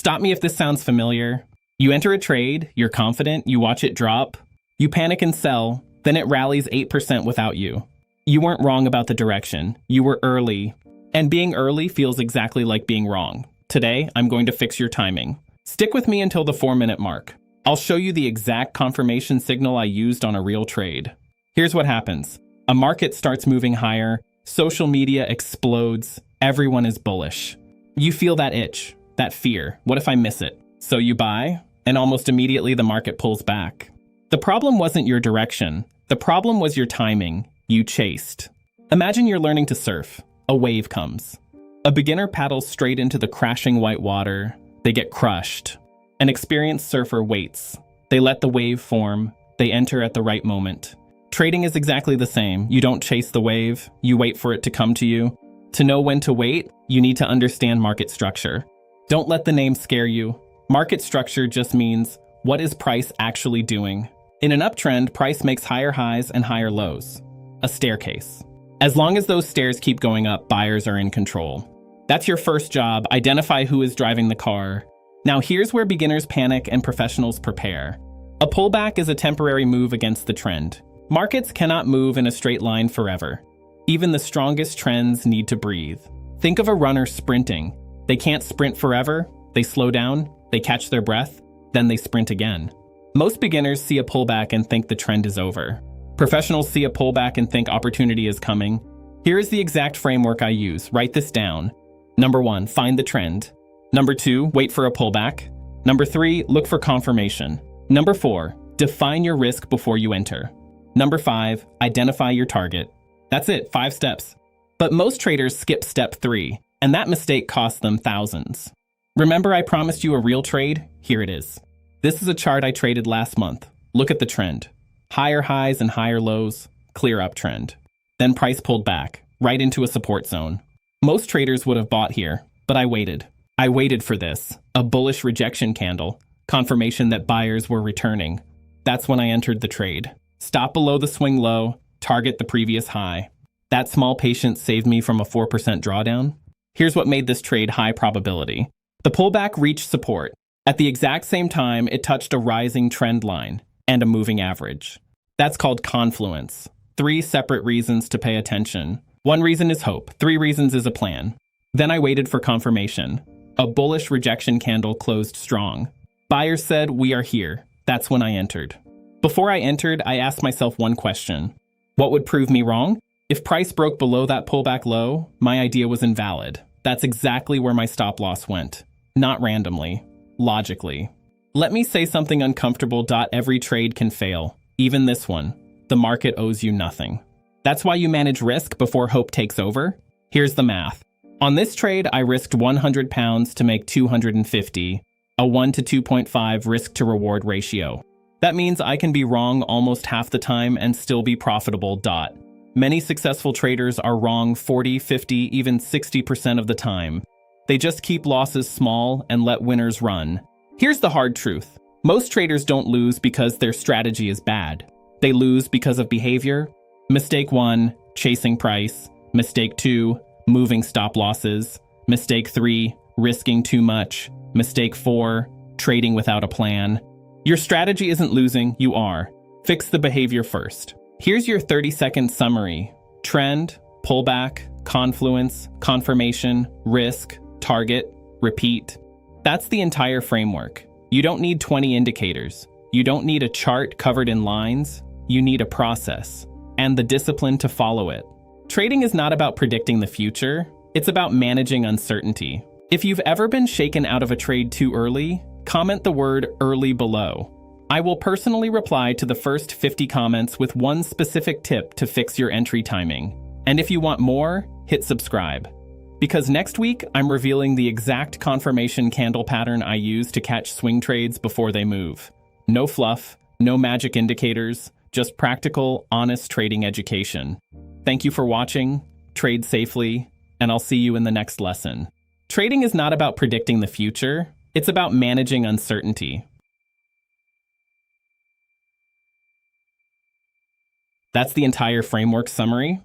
Stop me if this sounds familiar. You enter a trade, you're confident, you watch it drop, you panic and sell, then it rallies 8% without you. You weren't wrong about the direction. You were early. And being early feels exactly like being wrong. Today, I'm going to fix your timing. Stick with me until the 4-minute mark. I'll show you the exact confirmation signal I used on a real trade. Here's what happens. A market starts moving higher, social media explodes, everyone is bullish. You feel that itch, that fear. What if I miss it? So you buy, and almost immediately the market pulls back. The problem wasn't your direction. The problem was your timing. You chased. Imagine you're learning to surf. A wave comes. A beginner paddles straight into the crashing white water. They get crushed. An experienced surfer waits. They let the wave form. They enter at the right moment. Trading is exactly the same. You don't chase the wave. You wait for it to come to you. To know when to wait, you need to understand market structure. Don't let the name scare you. Market structure just means, what is price actually doing? In an uptrend, price makes higher highs and higher lows. A staircase. As long as those stairs keep going up, buyers are in control. That's your first job. Identify who is driving the car. Now here's where beginners panic and professionals prepare. A pullback is a temporary move against the trend. Markets cannot move in a straight line forever. Even the strongest trends need to breathe. Think of a runner sprinting. They can't sprint forever. They slow down, they catch their breath, then they sprint again. Most beginners see a pullback and think the trend is over. Professionals see a pullback and think opportunity is coming. Here is the exact framework I use. Write this down. Number 1, find the trend. Number 2, wait for a pullback. Number 3, look for confirmation. Number 4, define your risk before you enter. Number 5, identify your target. That's it, 5 steps. But most traders skip step 3, and that mistake costs them thousands. Remember I promised you a real trade? Here it is. This is a chart I traded last month. Look at the trend. Higher highs and higher lows, clear uptrend. Then price pulled back, right into a support zone. Most traders would have bought here, but I waited. I waited for this, a bullish rejection candle, confirmation that buyers were returning. That's when I entered the trade. Stop below the swing low, target the previous high. That small patience saved me from a 4% drawdown. Here's what made this trade high probability. The pullback reached support. At the exact same time, it touched a rising trend line and a moving average. That's called Confluence. 3 separate reasons to pay attention. 1 reason is hope. 3 reasons is a plan. Then I waited for confirmation. A bullish rejection candle closed strong. Buyers said, "We are here." That's when I entered. Before I entered, I asked myself one question. What would prove me wrong? If price broke below that pullback low, my idea was invalid. That's exactly where my stop loss went. Not randomly, logically. Let me say something uncomfortable. Every trade can fail, even this one. The market owes you nothing. That's why you manage risk before hope takes over. Here's the math. On this trade, I risked £100 to make 250, a 1 to 2.5 risk to reward ratio. That means I can be wrong almost half the time and still be profitable. Many successful traders are wrong 40, 50, even 60% of the time. They just keep losses small and let winners run. Here's the hard truth. Most traders don't lose because their strategy is bad. They lose because of behavior. Mistake 1, chasing price. Mistake 2, moving stop losses. Mistake 3, risking too much. Mistake 4, trading without a plan. Your strategy isn't losing, you are. Fix the behavior first. Here's your 30-second summary. Trend, pullback, confluence, confirmation, risk, target, repeat. That's the entire framework. You don't need 20 indicators. You don't need a chart covered in lines. You need a process and the discipline to follow it. Trading is not about predicting the future. It's about managing uncertainty. If you've ever been shaken out of a trade too early, comment the word early below. I will personally reply to the first 50 comments with one specific tip to fix your entry timing. And if you want more, hit subscribe. Because next week, I'm revealing the exact confirmation candle pattern I use to catch swing trades before they move. No fluff, no magic indicators, just practical, honest trading education. Thank you for watching, trade safely, and I'll see you in the next lesson. Trading is not about predicting the future, it's about managing uncertainty. That's the entire framework summary.